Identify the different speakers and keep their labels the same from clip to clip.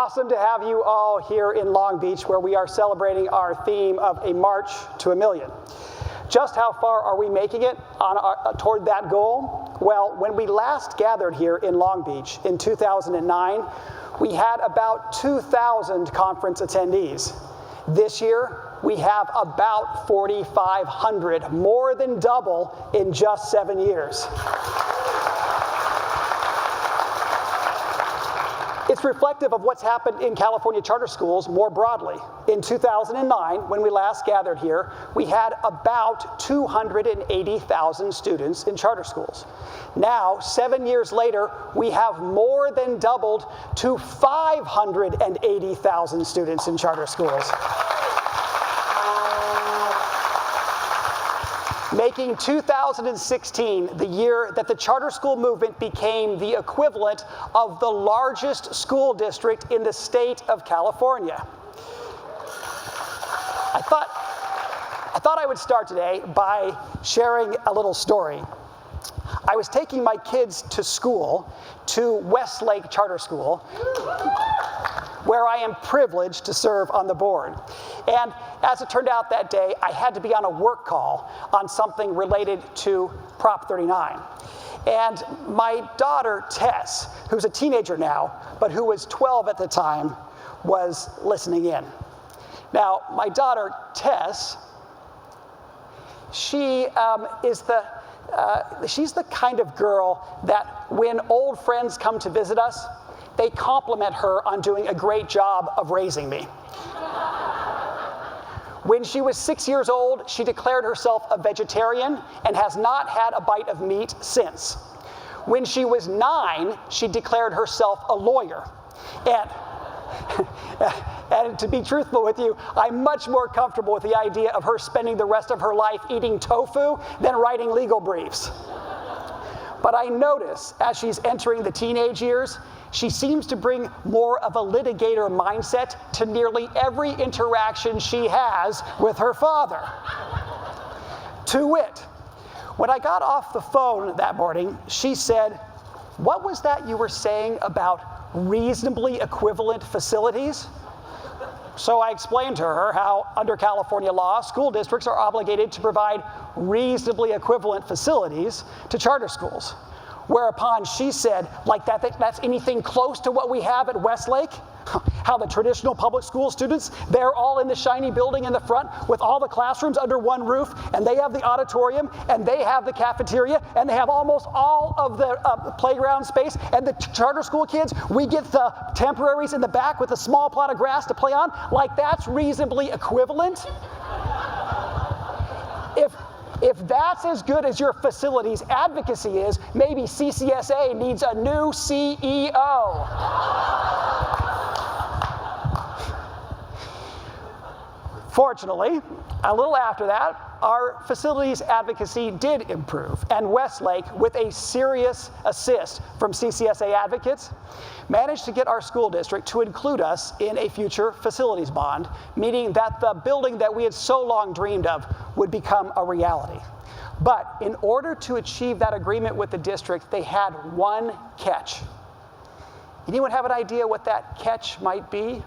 Speaker 1: awesome to have you all here in Long Beach, where we are celebrating our theme of A March to a Million. Just how far are we making it toward that goal? Well, when we last gathered here in Long Beach in 2009, we had about 2,000 conference attendees. This year, we have about 4,500, more than double in just 7 years. It's reflective of what's happened in California charter schools more broadly. In 2009, when we last gathered here, we had about 280,000 students in charter schools. Now, 7 years later, we have more than doubled to 580,000 students in charter schools. Making 2016 the year that the charter school movement became the equivalent of the largest school district in the state of California. I thought I would start today by sharing a little story. I was taking my kids to school, to Westlake Charter School, where I am privileged to serve on the board. And as it turned out that day, I had to be on a work call on something related to Prop 39. And my daughter, Tess, who's a teenager now, but who was 12 at the time, was listening in. Now, my daughter, Tess, she's the kind of girl that when old friends come to visit us, they compliment her on doing a great job of raising me. When she was 6 years old, she declared herself a vegetarian and has not had a bite of meat since. When she was 9, she declared herself a lawyer. And to be truthful with you, I'm much more comfortable with the idea of her spending the rest of her life eating tofu than writing legal briefs. But I notice as she's entering the teenage years, she seems to bring more of a litigator mindset to nearly every interaction she has with her father. To wit, when I got off the phone that morning, she said, "What was that you were saying about reasonably equivalent facilities?" So I explained to her how, under California law, school districts are obligated to provide reasonably equivalent facilities to charter schools. Whereupon she said, like that's anything close to what we have at Westlake? How the traditional public school students, they're all in the shiny building in the front with all the classrooms under one roof, and they have the auditorium, and they have the cafeteria, and they have almost all of the playground space, and the charter school kids, we get the temporaries in the back with a small plot of grass to play on, like that's reasonably equivalent? If that's as good as your facilities advocacy is, maybe CCSA needs a new CEO. Fortunately, a little after that, our facilities advocacy did improve, and Westlake, with a serious assist from CCSA advocates, managed to get our school district to include us in a future facilities bond, meaning that the building that we had so long dreamed of would become a reality. But in order to achieve that agreement with the district, they had one catch. Anyone have an idea what that catch might be?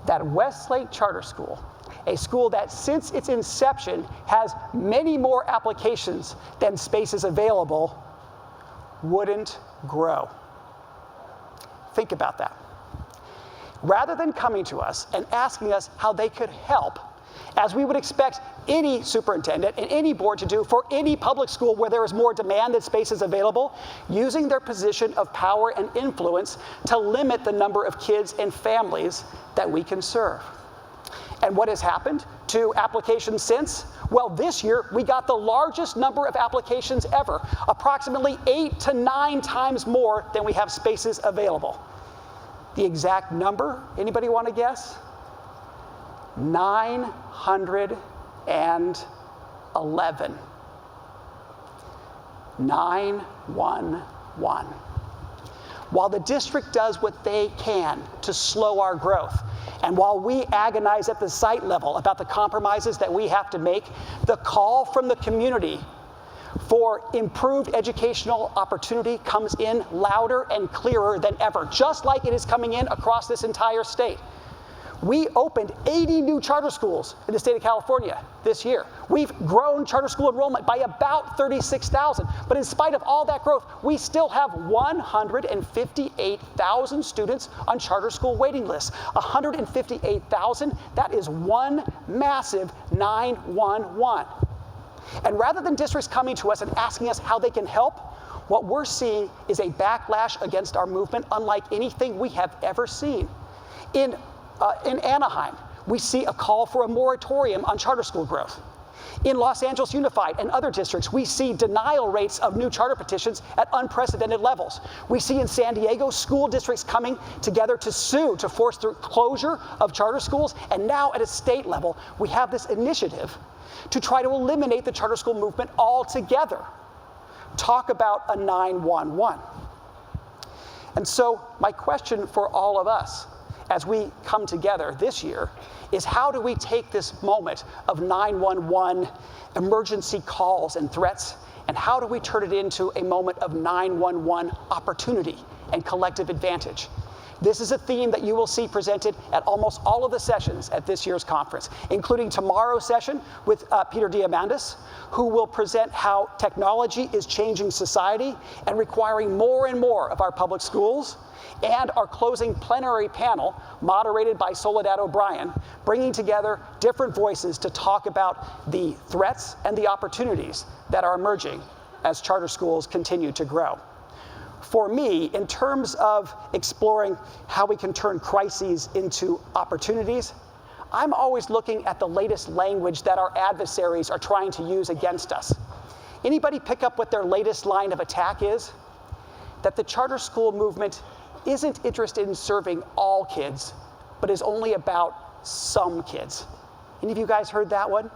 Speaker 1: That Westlake Charter School, a school that since its inception has many more applications than spaces available, wouldn't grow. Think about that. Rather than coming to us and asking us how they could help, as we would expect any superintendent and any board to do for any public school where there is more demand than spaces available, using their position of power and influence to limit the number of kids and families that we can serve. And what has happened to applications since? Well, this year we got the largest number of applications ever, approximately 8 to 9 times more than we have spaces available. The exact number, anybody want to guess? 911. 911. While the district does what they can to slow our growth, and while we agonize at the site level about the compromises that we have to make, the call from the community for improved educational opportunity comes in louder and clearer than ever, just like it is coming in across this entire state. We opened 80 new charter schools in the state of California this year. We've grown charter school enrollment by about 36,000. But in spite of all that growth, we still have 158,000 students on charter school waiting lists. 158,000, that is one massive 911. And rather than districts coming to us and asking us how they can help, what we're seeing is a backlash against our movement unlike anything we have ever seen. In Anaheim, we see a call for a moratorium on charter school growth. In Los Angeles Unified and other districts, we see denial rates of new charter petitions at unprecedented levels. We see in San Diego school districts coming together to sue to force the closure of charter schools. And now at a state level, we have this initiative to try to eliminate the charter school movement altogether. Talk about a 911. And so my question for all of us as we come together this year is, how do we take this moment of 911 emergency calls and threats, and how do we turn it into a moment of 911 opportunity and collective advantage? This is a theme that you will see presented at almost all of the sessions at this year's conference, including tomorrow's session with Peter Diamandis, who will present how technology is changing society and requiring more and more of our public schools, and our closing plenary panel, moderated by Soledad O'Brien, bringing together different voices to talk about the threats and the opportunities that are emerging as charter schools continue to grow. For me, in terms of exploring how we can turn crises into opportunities, I'm always looking at the latest language that our adversaries are trying to use against us. Anybody pick up what their latest line of attack is? That the charter school movement isn't interested in serving all kids, but is only about some kids. Any of you guys heard that one?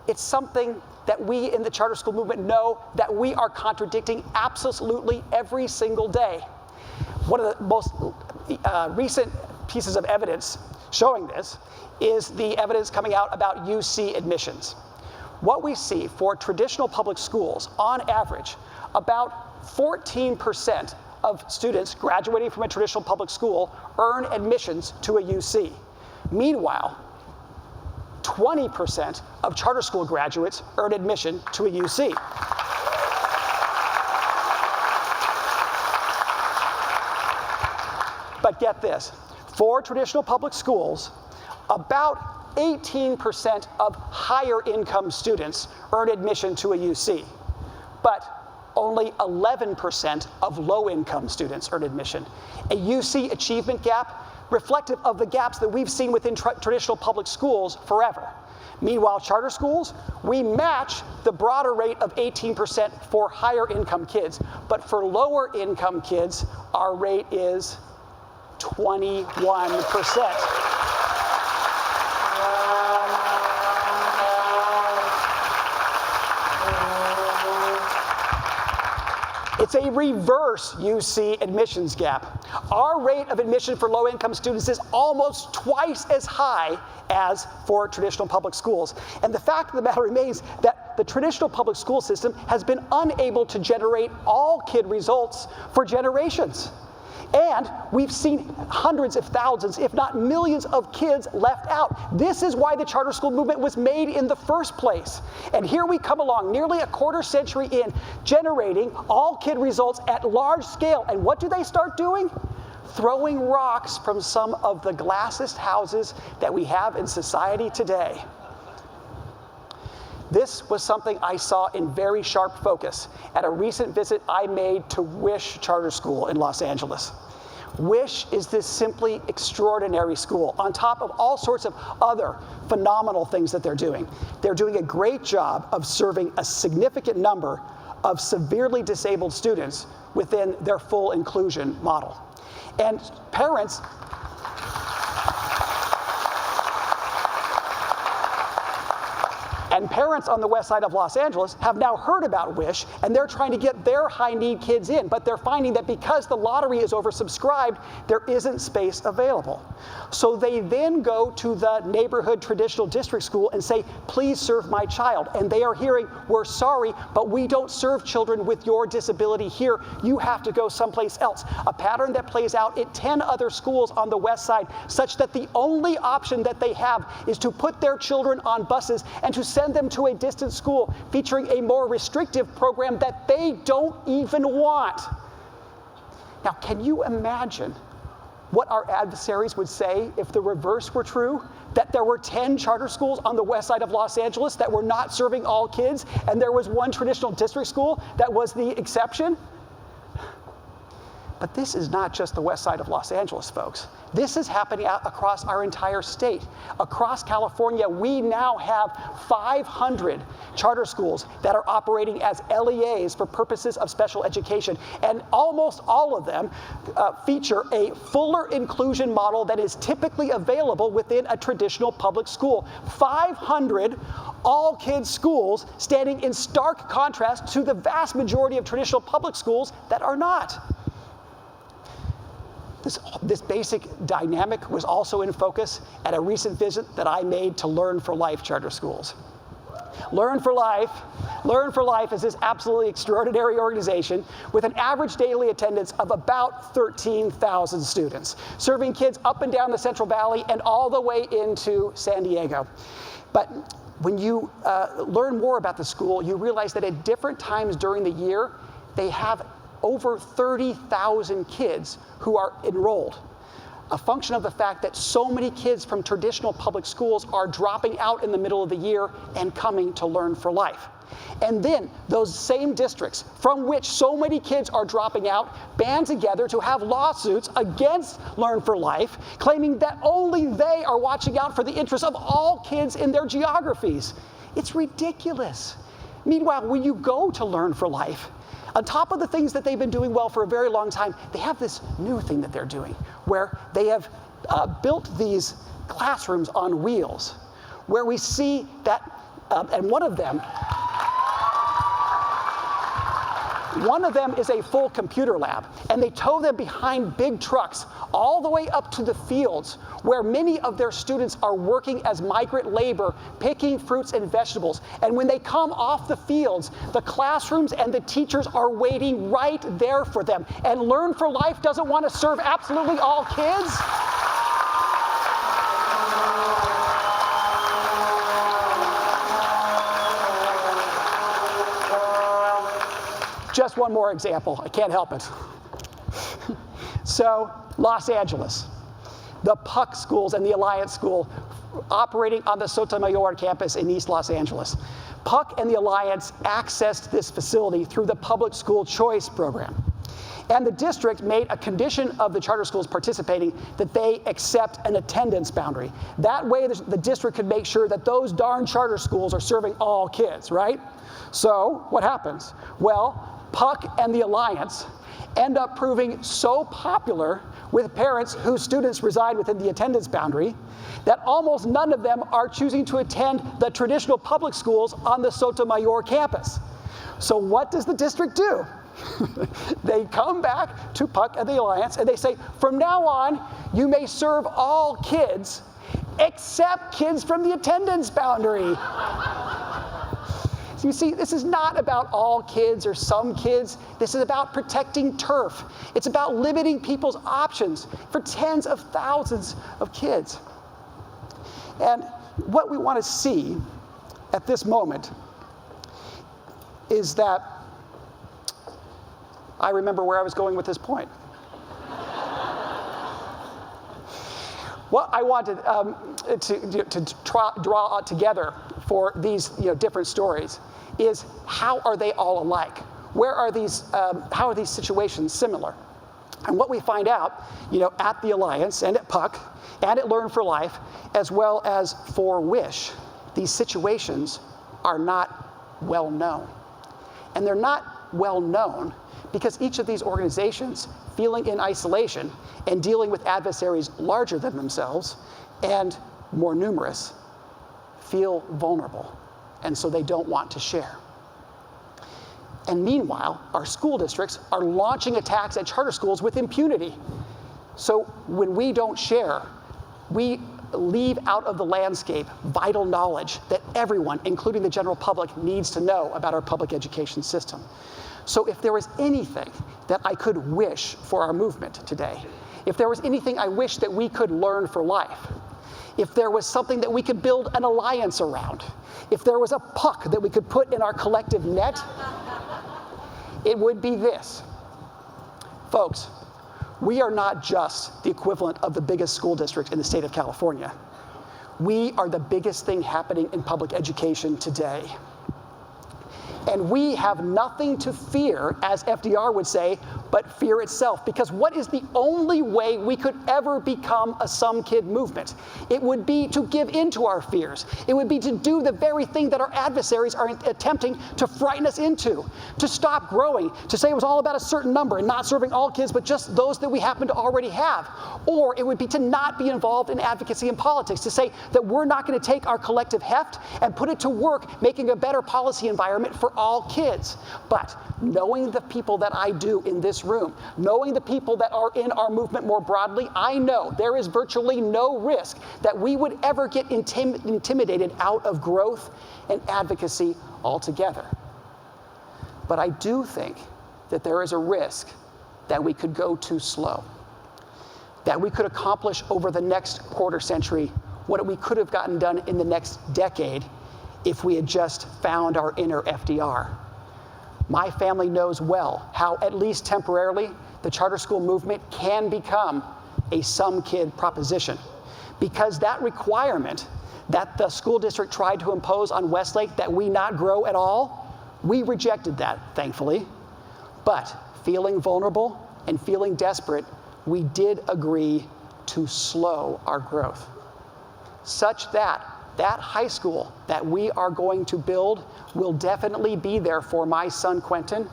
Speaker 1: It's something that we in the charter school movement know that we are contradicting absolutely every single day. One of the most recent pieces of evidence showing this is the evidence coming out about UC admissions. What we see for traditional public schools, on average, about 14% of students graduating from a traditional public school earn admissions to a UC. Meanwhile, 20% of charter school graduates earn admission to a UC. But get this, for traditional public schools, about 18% of higher income students earn admission to a UC. But only 11% of low-income students earn admission. A UC achievement gap reflective of the gaps that we've seen within traditional public schools forever. Meanwhile, charter schools, we match the broader rate of 18% for higher income kids, but for lower income kids, our rate is 21%. It's a reverse UC admissions gap. Our rate of admission for low-income students is almost twice as high as for traditional public schools. And the fact of the matter remains that the traditional public school system has been unable to generate all kid results for generations. And we've seen hundreds of thousands, if not millions of kids left out. This is why the charter school movement was made in the first place. And here we come along, nearly a quarter century in, generating all kid results at large scale. And what do they start doing? Throwing rocks from some of the glassest houses that we have in society today. This was something I saw in very sharp focus at a recent visit I made to Wish Charter School in Los Angeles. Wish is this simply extraordinary school, on top of all sorts of other phenomenal things that they're doing. They're doing a great job of serving a significant number of severely disabled students within their full inclusion model. And parents And parents on the west side of Los Angeles have now heard about Wish, and they're trying to get their high-need kids in, but they're finding that because the lottery is oversubscribed, there isn't space available. So they then go to the neighborhood traditional district school and say, please serve my child. And they are hearing, we're sorry, but we don't serve children with your disability here. You have to go someplace else. A pattern that plays out at 10 other schools on the west side, such that the only option that they have is to put their children on buses and to send them to a distant school featuring a more restrictive program that they don't even want. Now, can you imagine what our adversaries would say if the reverse were true? That there were 10 charter schools on the west side of Los Angeles that were not serving all kids, and there was one traditional district school that was the exception? But this is not just the west side of Los Angeles, folks. This is happening across our entire state. Across California, we now have 500 charter schools that are operating as LEAs for purposes of special education. And almost all of them feature a fuller inclusion model that is typically available within a traditional public school. 500 all-kids schools standing in stark contrast to the vast majority of traditional public schools that are not. This basic dynamic was also in focus at a recent visit that I made to Learn for Life charter schools. Learn for Life is this absolutely extraordinary organization with an average daily attendance of about 13,000 students, serving kids up and down the Central Valley and all the way into San Diego. But when you learn more about the school, you realize that at different times during the year, they have over 30,000 kids who are enrolled, a function of the fact that so many kids from traditional public schools are dropping out in the middle of the year and coming to Learn for Life. And then those same districts from which so many kids are dropping out band together to have lawsuits against Learn for Life, claiming that only they are watching out for the interests of all kids in their geographies. It's ridiculous. Meanwhile, when you go to Learn for Life, on top of the things that they've been doing well for a very long time, they have this new thing that they're doing, where they have built these classrooms on wheels, where we see that, and one of them is a full computer lab, and they tow them behind big trucks all the way up to the fields where many of their students are working as migrant labor, picking fruits and vegetables. And when they come off the fields, the classrooms and the teachers are waiting right there for them. And Learn for Life doesn't want to serve absolutely all kids? Just one more example. I can't help it. So, Los Angeles. The Puck schools and the Alliance School operating on the Sotomayor campus in East Los Angeles. Puck and the Alliance accessed this facility through the public school choice program. And the district made a condition of the charter schools participating that they accept an attendance boundary. That way the district could make sure that those darn charter schools are serving all kids, right? So what happens? Well, Puck and the Alliance end up proving so popular with parents whose students reside within the attendance boundary that almost none of them are choosing to attend the traditional public schools on the Sotomayor campus. So what does the district do? They come back to Puck and the Alliance and they say, from now on, you may serve all kids except kids from the attendance boundary. You see, this is not about all kids or some kids. This is about protecting turf. It's about limiting people's options for tens of thousands of kids. And what we want to see at this moment is that, I remember where I was going with this point. What I wanted to draw together for these different stories is, how are they all alike? Where are these? How are these situations similar? And what we find out, at the Alliance and at Puck and at Learn for Life, as well as for Wish, these situations are not well known. And they're not well known because each of these organizations, feeling in isolation and dealing with adversaries larger than themselves and more numerous, feel vulnerable and so they don't want to share. And meanwhile, our school districts are launching attacks at charter schools with impunity. So when we don't share, we leave out of the landscape vital knowledge that everyone, including the general public, needs to know about our public education system. So if there was anything that I could wish for our movement today, if there was anything I wish that we could learn for life, if there was something that we could build an alliance around, if there was a puck that we could put in our collective net, it would be this. Folks, we are not just the equivalent of the biggest school district in the state of California. We are the biggest thing happening in public education today. And we have nothing to fear, as FDR would say, but fear itself. Because what is the only way we could ever become a some kid movement? It would be to give in to our fears. It would be to do the very thing that our adversaries are attempting to frighten us into, to stop growing, to say it was all about a certain number and not serving all kids, but just those that we happen to already have. Or it would be to not be involved in advocacy and politics, to say that we're not going to take our collective heft and put it to work making a better policy environment for all kids. But knowing the people that I do in this room, knowing the people that are in our movement more broadly, I know there is virtually no risk that we would ever get intimidated out of growth and advocacy altogether. But I do think that there is a risk that we could go too slow, that we could accomplish over the next quarter century what we could have gotten done in the next decade if we had just found our inner FDR. My family knows well how, at least temporarily, the charter school movement can become a some kid proposition. Because that requirement that the school district tried to impose on Westlake, that we not grow at all, we rejected that, thankfully. But feeling vulnerable and feeling desperate, we did agree to slow our growth, such that that high school that we are going to build will definitely be there for my son Quentin,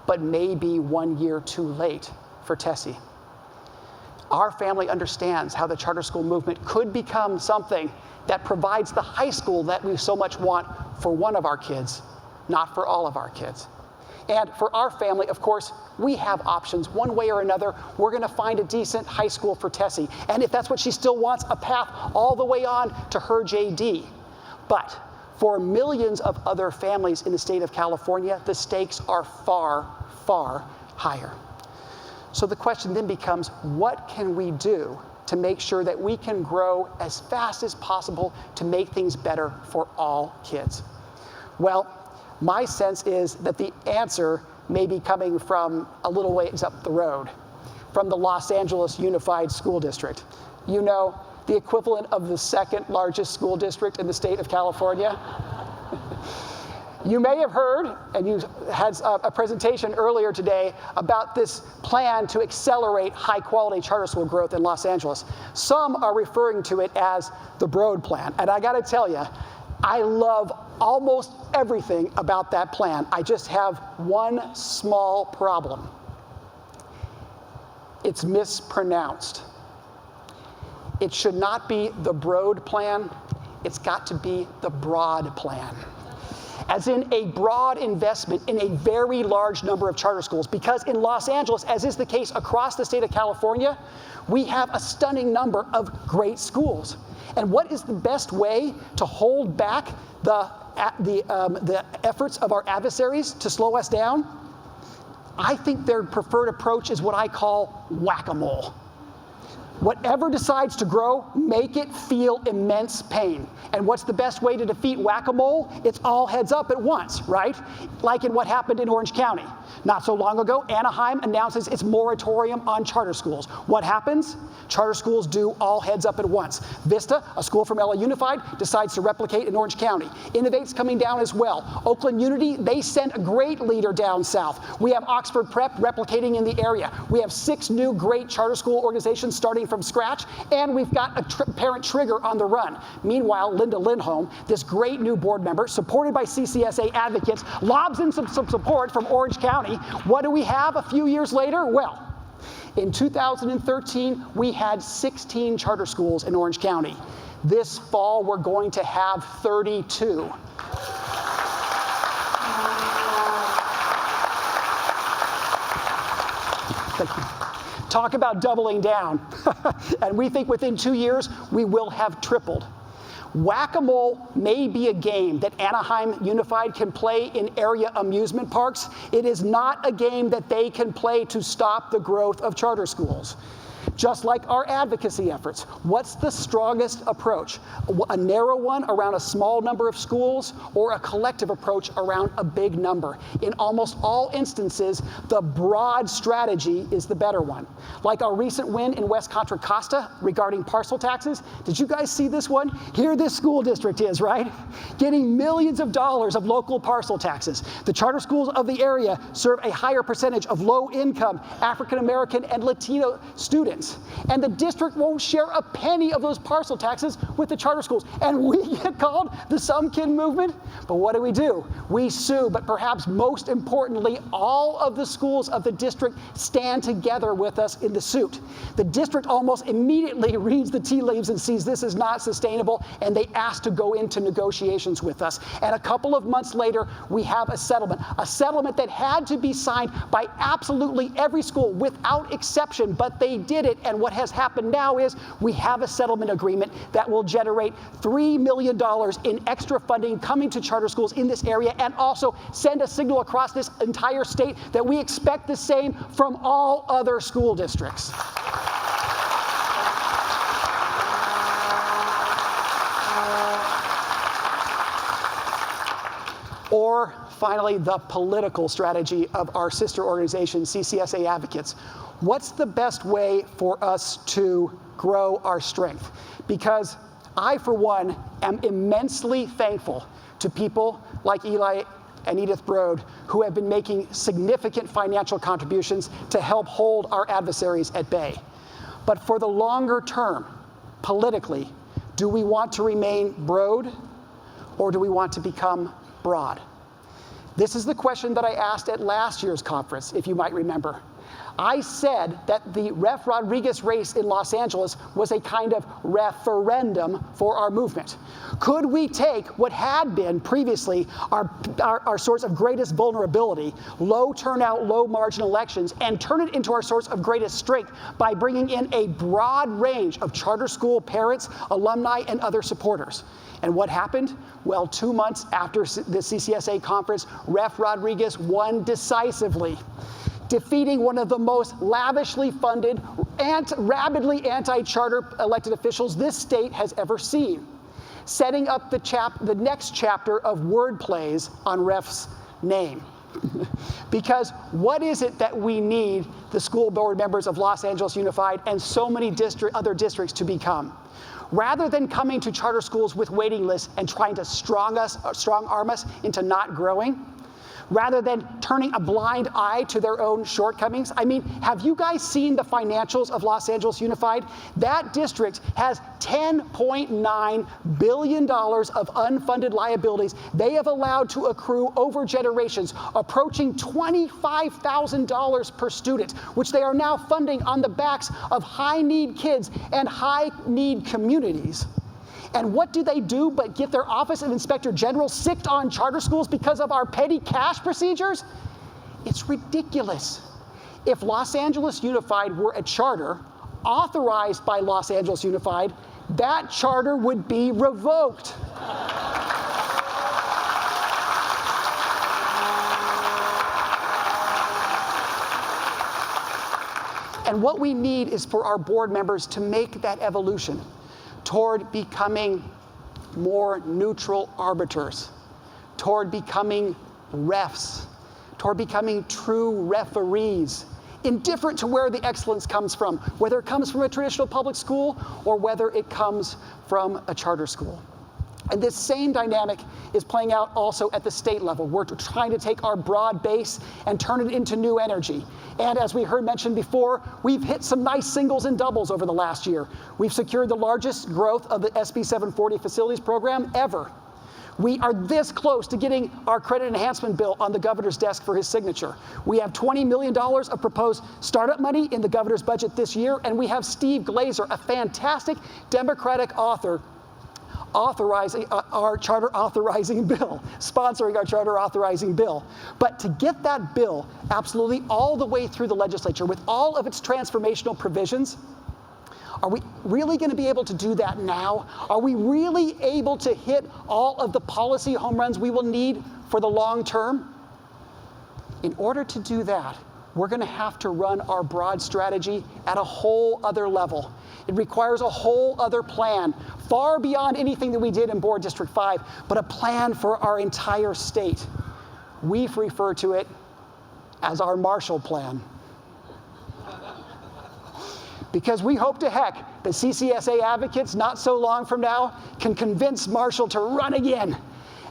Speaker 1: but maybe 1 year too late for Tessie. Our family understands how the charter school movement could become something that provides the high school that we so much want for one of our kids, not for all of our kids. And for our family, of course, we have options. One way or another, we're going to find a decent high school for Tessie. And if that's what she still wants, a path all the way on to her JD. But for millions of other families in the state of California, the stakes are far, far higher. So the question then becomes, what can we do to make sure that we can grow as fast as possible to make things better for all kids? Well, my sense is that the answer may be coming from a little ways up the road, from the Los Angeles Unified School District. You know, the equivalent of the second largest school district in the state of California. You may have heard, and you had a presentation earlier today about this plan to accelerate high-quality charter school growth in Los Angeles. Some are referring to it as the Broad Plan, and I got to tell you, I love almost everything about that plan. I just have one small problem. It's mispronounced. It should not be the Broad Plan. It's got to be the Broad Plan. As in a broad investment in a very large number of charter schools. Because in Los Angeles, as is the case across the state of California, we have a stunning number of great schools. And what is the best way to hold back the efforts of our adversaries to slow us down? I think their preferred approach is what I call whack-a-mole. Whatever decides to grow, make it feel immense pain. And what's the best way to defeat whack-a-mole? It's all heads up at once, right? Like in what happened in Orange County. Not so long ago, Anaheim announces its moratorium on charter schools. What happens? Charter schools do all heads up at once. Vista, a school from LA Unified, decides to replicate in Orange County. Innovate's coming down as well. Oakland Unity, they sent a great leader down south. We have Oxford Prep replicating in the area. We have 6 new great charter school organizations starting from scratch, and we've got a parent trigger on the run. Meanwhile, Linda Lindholm, this great new board member, supported by CCSA advocates, lobs in some support from Orange County. What do we have a few years later? Well, in 2013, we had 16 charter schools in Orange County. This fall, we're going to have 32. Talk about doubling down. And we think within 2 years, we will have tripled. Whack-a-mole may be a game that Anaheim Unified can play in area amusement parks. It is not a game that they can play to stop the growth of charter schools. Just like our advocacy efforts, what's the strongest approach? A narrow one around a small number of schools, or a collective approach around a big number? In almost all instances, the broad strategy is the better one. Like our recent win in West Contra Costa regarding parcel taxes. Did you guys see this one? Here this school district is, right? Getting millions of dollars of local parcel taxes. The charter schools of the area serve a higher percentage of low-income African American and Latino students. And the district won't share a penny of those parcel taxes with the charter schools. And we get called the Some Kid movement. But what do? We sue, but perhaps most importantly, all of the schools of the district stand together with us in the suit. The district almost immediately reads the tea leaves and sees this is not sustainable, and they ask to go into negotiations with us. And a couple of months later, we have a settlement that had to be signed by absolutely every school without exception, but they did it. And what has happened now is we have a settlement agreement that will generate $3 million in extra funding coming to charter schools in this area, and also send a signal across this entire state that we expect the same from all other school districts. Or finally, the political strategy of our sister organization, CCSA Advocates. What's the best way for us to grow our strength? Because I, for one, am immensely thankful to people like Eli and Edith Broad, who have been making significant financial contributions to help hold our adversaries at bay. But for the longer term, politically, do we want to remain Broad, or do we want to become broad? This is the question that I asked at last year's conference, if you might remember. I said that the Ref. Rodriguez race in Los Angeles was a kind of referendum for our movement. Could we take what had been previously our source of greatest vulnerability, low turnout, low margin elections, and turn it into our source of greatest strength by bringing in a broad range of charter school parents, alumni, and other supporters? And what happened? Well, 2 months after the CCSA conference, Ref. Rodriguez won decisively, defeating one of the most lavishly funded and rabidly anti-charter elected officials this state has ever seen, setting up the next chapter of word plays on Ref's name. Because what is it that we need the school board members of Los Angeles Unified and so many other districts to become? Rather than coming to charter schools with waiting lists and trying to strong arm us into not growing, rather than turning a blind eye to their own shortcomings. I mean, have you guys seen the financials of Los Angeles Unified? That district has $10.9 billion of unfunded liabilities they have allowed to accrue over generations, approaching $25,000 per student, which they are now funding on the backs of high-need kids and high-need communities. And what do they do but get their Office of Inspector General sicked on charter schools because of our petty cash procedures? It's ridiculous. If Los Angeles Unified were a charter authorized by Los Angeles Unified, that charter would be revoked. And what we need is for our board members to make that evolution toward becoming more neutral arbiters, toward becoming refs, toward becoming true referees, indifferent to where the excellence comes from, whether it comes from a traditional public school or whether it comes from a charter school. And this same dynamic is playing out also at the state level. We're trying to take our broad base and turn it into new energy. And as we heard mentioned before, we've hit some nice singles and doubles over the last year. We've secured the largest growth of the SB 740 facilities program ever. We are this close to getting our credit enhancement bill on the governor's desk for his signature. We have $20 million of proposed startup money in the governor's budget this year, and we have Steve Glazer, a fantastic Democratic author, authorizing our charter authorizing bill, sponsoring our charter authorizing bill. But to get that bill absolutely all the way through the legislature with all of its transformational provisions, are we really going to be able to do that now? Are we really able to hit all of the policy home runs we will need for the long term? In order to do that, we're going to have to run our broad strategy at a whole other level. It requires a whole other plan, far beyond anything that we did in Board District 5, but a plan for our entire state. We refer to it as our Marshall Plan. Because we hope to heck that CCSA advocates not so long from now can convince Marshall to run again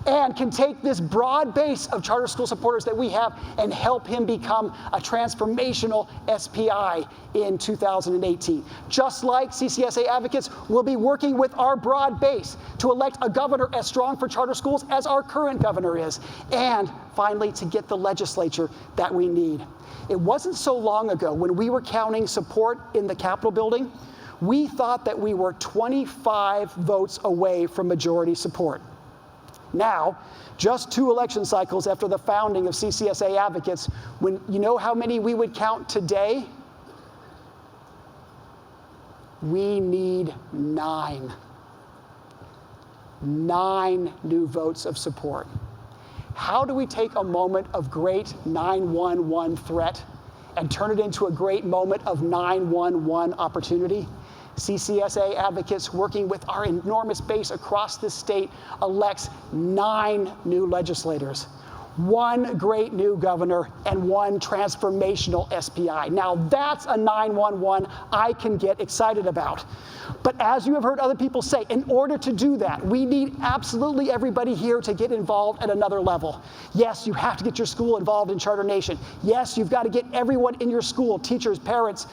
Speaker 1: and can take this broad base of charter school supporters that we have and help him become a transformational SPI in 2018. Just like CCSA advocates, we'll be working with our broad base to elect a governor as strong for charter schools as our current governor is, and finally to get the legislature that we need. It wasn't so long ago when we were counting support in the Capitol building, we thought that we were 25 votes away from majority support. Now, just 2 election cycles after the founding of CCSA advocates, when you know how many we would count today? We need 9. 9 new votes of support. How do we take a moment of great 911 threat and turn it into a great moment of 911 opportunity? CCSA advocates, working with our enormous base across this state, elects 9 new legislators, 1 great new governor, and 1 transformational SPI. Now that's a 911 I can get excited about. But as you have heard other people say, in order to do that, we need absolutely everybody here to get involved at another level. Yes, you have to get your school involved in Charter Nation. Yes, you've got to get everyone in your school, teachers, parents,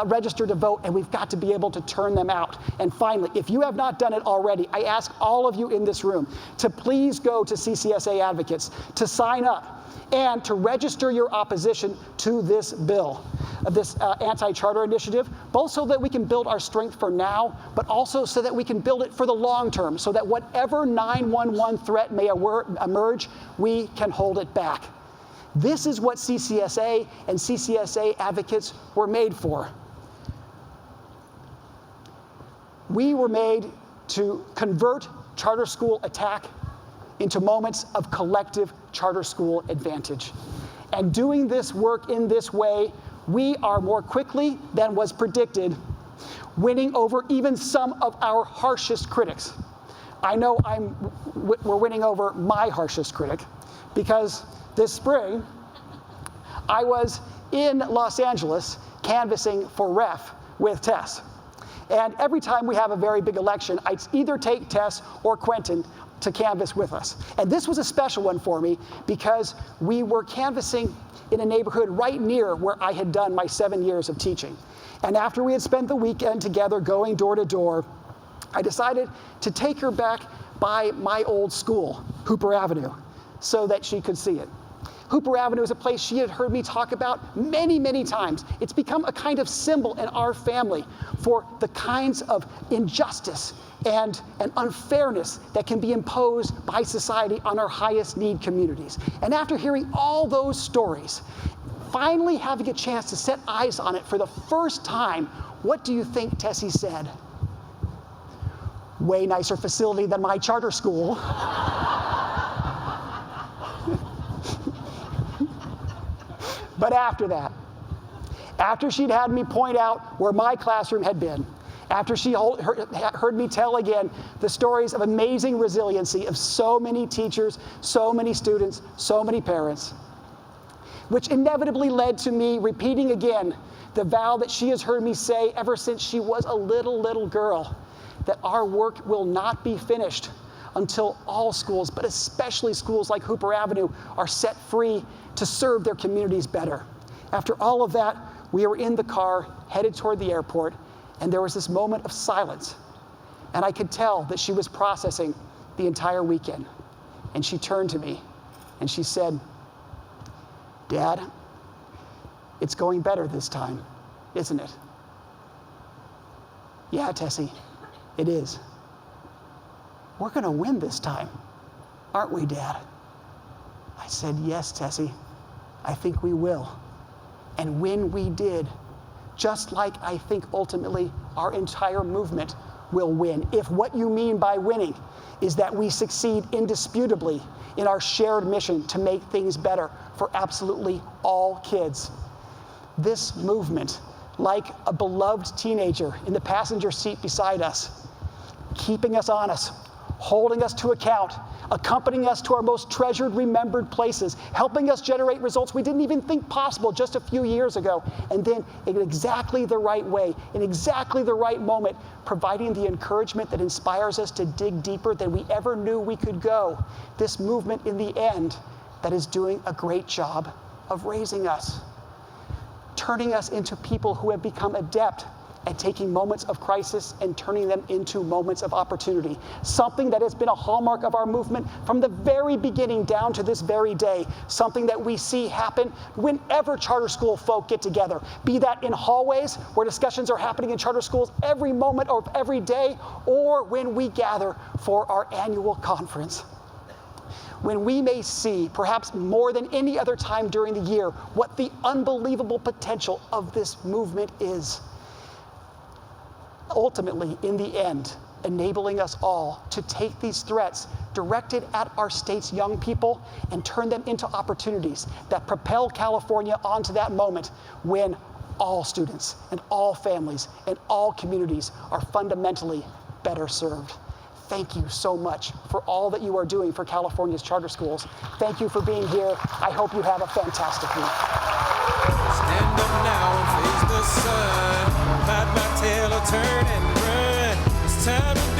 Speaker 1: registered to vote, and we've got to be able to turn them out. And finally, if you have not done it already, I ask all of you in this room to please go to CCSA Advocates to sign up and to register your opposition to this bill, this anti-charter initiative, both so that we can build our strength for now, but also so that we can build it for the long term, so that whatever 911 threat may emerge, we can hold it back. This is what CCSA and CCSA advocates were made for. We were made to convert charter school attack into moments of collective charter school advantage. And doing this work in this way, we are more quickly than was predicted winning over even some of our harshest critics. I know we're winning over my harshest critic, because this spring, I was in Los Angeles canvassing for ref with Tess. And every time we have a very big election, I either take Tess or Quentin to canvass with us. And this was a special one for me because we were canvassing in a neighborhood right near where I had done my 7 years of teaching. And after we had spent the weekend together going door to door, I decided to take her back by my old school, Hooper Avenue, so that she could see it. Hooper Avenue is a place she had heard me talk about many, many times. It's become a kind of symbol in our family for the kinds of injustice and unfairness that can be imposed by society on our highest need communities. And after hearing all those stories, finally having a chance to set eyes on it for the first time, what do you think Tessie said? Way nicer facility than my charter school. But after that, after she'd had me point out where my classroom had been, after she heard me tell again the stories of amazing resiliency of so many teachers, so many students, so many parents, which inevitably led to me repeating again the vow that she has heard me say ever since she was a little girl, that our work will not be finished until all schools, but especially schools like Hooper Avenue, are set free to serve their communities better. After all of that, we were in the car headed toward the airport, and there was this moment of silence. And I could tell that she was processing the entire weekend. And she turned to me and she said, "Dad, it's going better this time, isn't it?" "Yeah, Tessie, it is." we're going to win this time, aren't we, Dad? I said, yes, Tessie, I think we will. And when we did, just like I think ultimately our entire movement will win, if what you mean by winning is that we succeed indisputably in our shared mission to make things better for absolutely all kids. This movement, like a beloved teenager in the passenger seat beside us, keeping us honest, holding us to account, accompanying us to our most treasured, remembered places, helping us generate results we didn't even think possible just a few years ago, and then in exactly the right way, in exactly the right moment, providing the encouragement that inspires us to dig deeper than we ever knew we could go. This movement, in the end, that is doing a great job of raising us, turning us into people who have become adept at taking moments of crisis and turning them into moments of opportunity. Something that has been a hallmark of our movement from the very beginning down to this very day. Something that we see happen whenever charter school folk get together. Be that in hallways where discussions are happening in charter schools every moment of every day, or when we gather for our annual conference. When we may see, perhaps more than any other time during the year, what the unbelievable potential of this movement is. Ultimately, in the end, enabling us all to take these threats directed at our state's young people and turn them into opportunities that propel California onto that moment when all students and all families and all communities are fundamentally better served. Thank you so much for all that you are doing for California's charter schools. Thank you for being here. I hope you have a fantastic week.
Speaker 2: Stand up now and face the sun. Bite my tail or turn and run. It's time to